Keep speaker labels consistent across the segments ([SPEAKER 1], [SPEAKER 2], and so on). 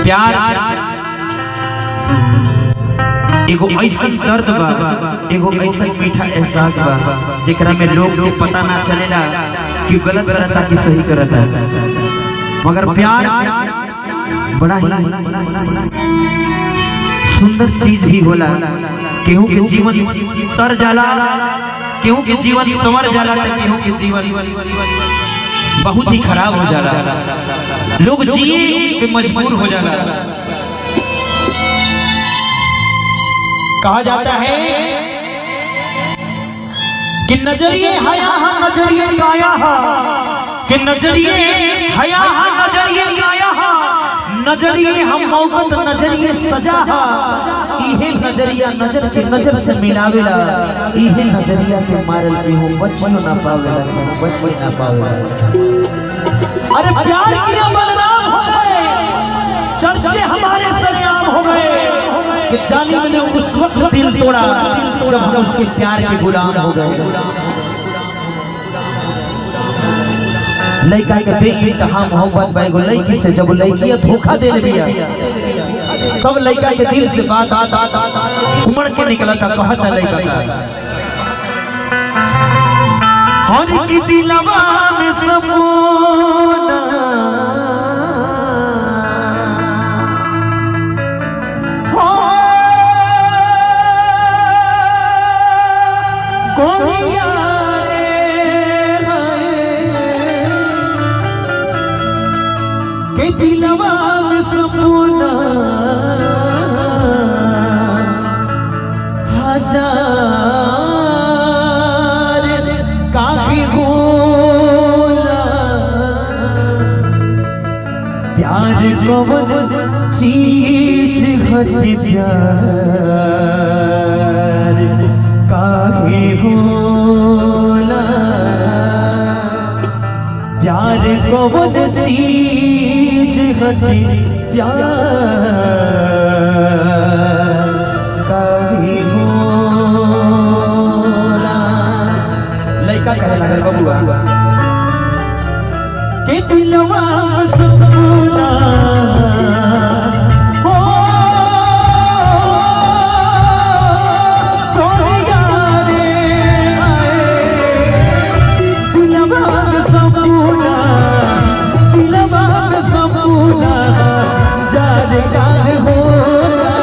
[SPEAKER 1] प्यार एगो ऐसा दर्द बा, एगो ऐसा मीठा एहसास बा जेकरा में लोग के पता ना चलेला कि गलत करता कि सही करता, मगर प्यार बड़ा ही सुंदर चीज भी होला। केहू के जीवन तर जाला, केहू के जीवन संवर जाला, तो केहू के जीवन बहुत ही खराब हो जाला, लोग जिए पे मजबूर हो जाला। कहा जाता है कि नजरिए हया हा नजरिए काया हा, कि नजरिए हया हा नजरिए काया हा, नजरिए हम मौकत नजरिए सजा हा, इहे नजरिया नजर के नजर से मिलावेला, इहे नजरिया के मारल के हो बचियो ना पावेला, बचियो ना पावेला। अरे प्यार किया बदनाम हो गए, चर्चे हमारे सरेआम हो गए कि जालिम ने उस वक्त दिल तोड़ा जब हम उसके प्यार के गुलाम हो गए। लड़का के बेइंतहा मोहब्बत बैगो लड़की से जब लड़की धोखा दे दिया, तब लड़का के दिल से बात उमड़ के निकला था। कहता लड़का हर की दिलवा में सपना हो गोरिया के दिलवा में सपना हजार काफी होला, प्यार कौन चीज घटे प्यार काहे होला, प्यार कौन चीज घटे प्यार काहे होला। लड़का कहे लगल बबुआ के दिलवा सपना हो गोरिया रे दिलवा सपना, दिलवा सपना जार कार होला,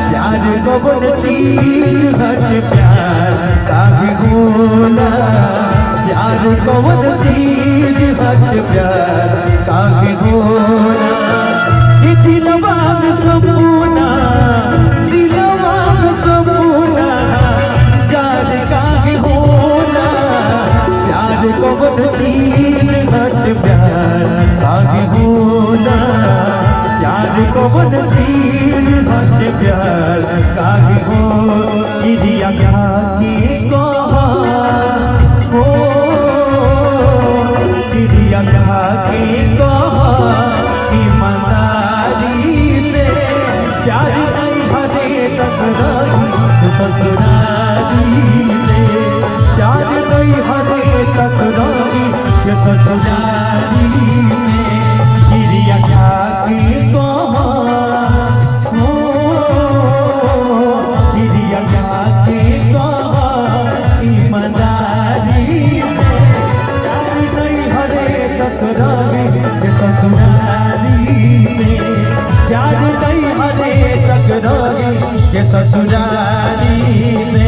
[SPEAKER 1] प्यार कौन चीज घटे प्यार काहे होला, प्यार कौन चीज घटे प्यार काहे होला। कि दिलवा में सपना, दिलवा में सपना जार काहे होला, प्यार कौन चीज घटे प्यार काहे होला, प्यार कौन चीज घटे प्यार काहे होला। इदिया क्या की कहा हो, इदिया क्या की कहा ईमानदारी से, प्यार नहीं भरे टकराई ससुरारी से, प्यार नहीं भरे टकराई ससुरारी से। इदिया क्या की कहा हो, इदिया क्या की कहा ईमानदारी से, प्यार नहीं भरे टकराई ससुरारी से, प्यार नहीं भरे टकराई ससुरारी से।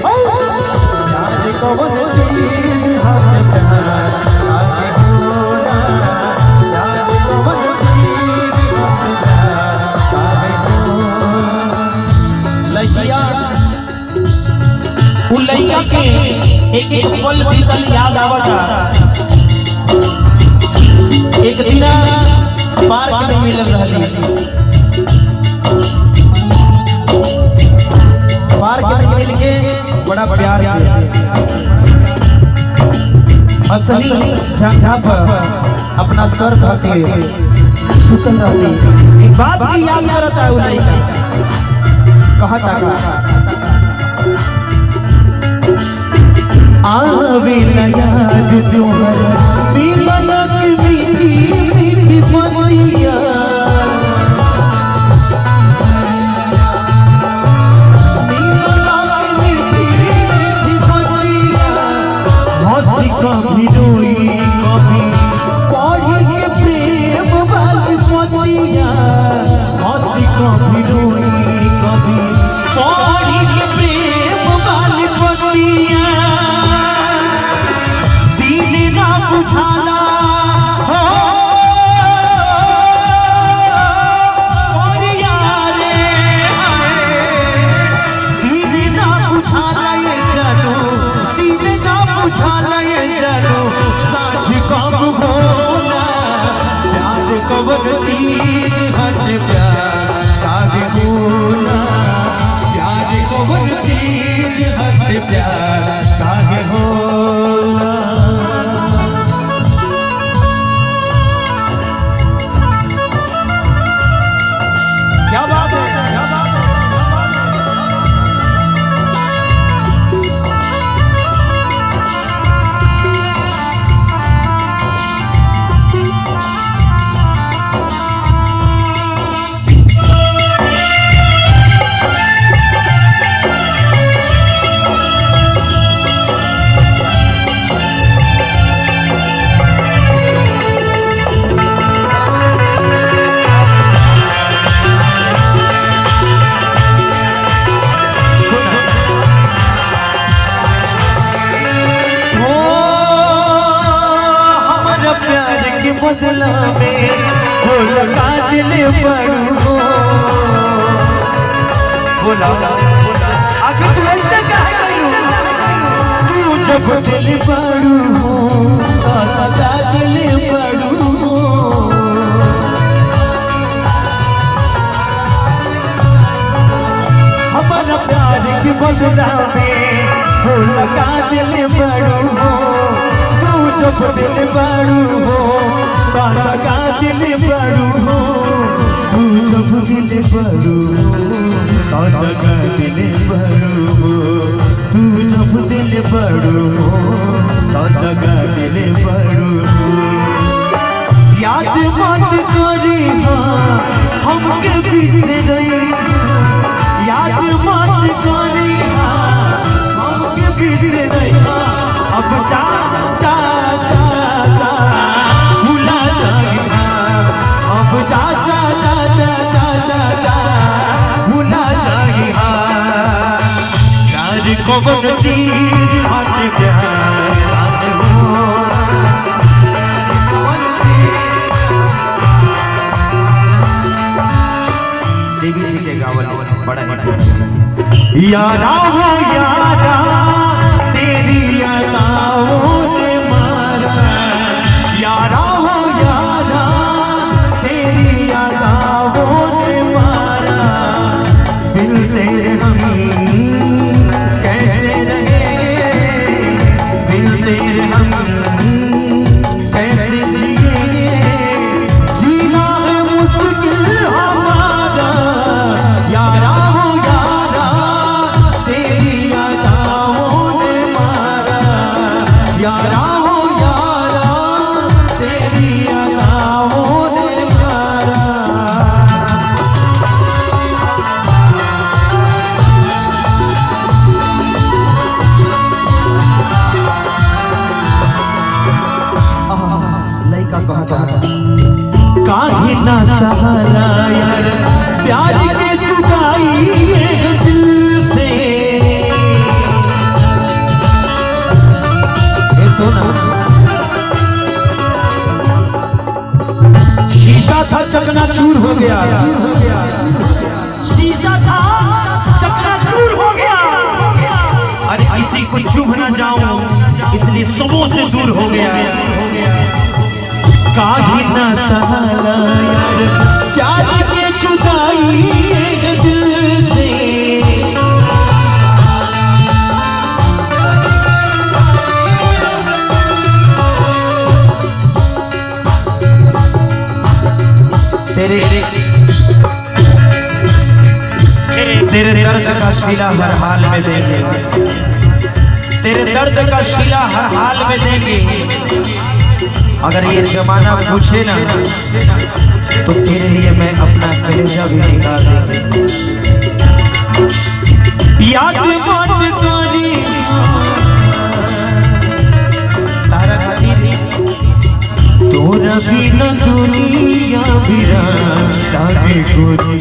[SPEAKER 1] प्यार कौन चीज घटे प्यार काहे होला, प्यार कौन चीज घटे प्यार काहे होला। लइया उ लइका के एक एक पल बीतल याद आवता। एक दिन पार्क में मिलल रहली, पार्क में मिल के बड़ा प्यार से असली झांझा पर अपना सर धके सुतल रहली। बात की याद करता है लड़का, कहता आवे न याद तुम्हारा मिलन की मीठी मीठी बतिया, चीज हट प्यार काहे होला, प्यार कौन चीज हट प्यार काहे होला। क्या बात है, क्या बात है। बदला में हो लगा दिल बड़ू हो, बोला आगे तू ऐसे कहे करूं, तू जब दिल बड़ू हो लगा दिल बड़ू हो। हमारा प्यार के बदला में हो लगा दिल बड़ू हो, जब दिल बड़ू हो लगा दिल बड़ू हो, तू जब दिल बड़ू हो लगा दिल बड़ू हो, तू जब दिल बड़ू हो लगा दिल बड़ू हो। याद मत करी हमके बिसरई, याद मत करी हमके बिसरई, अब जा जा जा जा भूला जाएगा, अब जा जा जा जा जा जा जा भूला जाएगा। प्यार कौन चीज हट प्यार काहे होला, देवी जी के गावल बड़ा हिट। यारा हो यारा तेरी अदाओं ने मारा, यारा हो यारा तेरी अदाओं ने मारा, मिलते हम कैसे रहेंगे, मिलते हम कैसे जिएंगे, जीना है मुश्किल हमारा, यारा हो यारा तेरी अदाओं ने मारा, यारा हो यारा तेरी अदाओं ने मारा। लइका कहता काहे ना सहाला यार प्यार के जुदाई दिल से, शीशा था चकनाचूर हो गया, शीशा था चकनाचूर हो गया, अरे किसी को चुभ ना जाऊं इसलिए सबों से दूर हो गया। काहे ना सहाला यार प्यार के जुदाई दिल से, तेरे दर्द का शिला हर हाल में देंगे, तेरे दर्द का शिला हर हाल में देंगे, अगर ये जमाना पूछे ना तो तेरे लिए मैं अपना कलेजा भी निकाल देंगे। याद मत करी तारा खातिर तोरा बिना दुनिया वीरान लागे गोरी,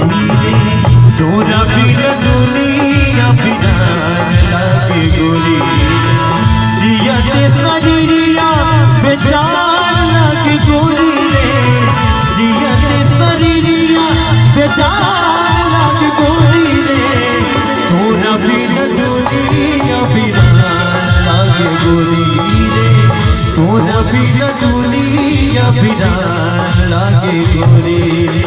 [SPEAKER 1] तोरा बिना दुनिया वीरान लागे गोरी, जिया के शरीरिया बेजान लागे गोरी रे, जिया के शरीरिया बेजान लागे गोरी रे, तोरा बिना दुनिया वीरान लागे गोरी रे, तोरा बिना दुनिया वीरान लागे गोरी।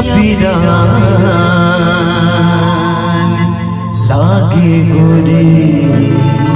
[SPEAKER 1] पिरान लागे गोरी।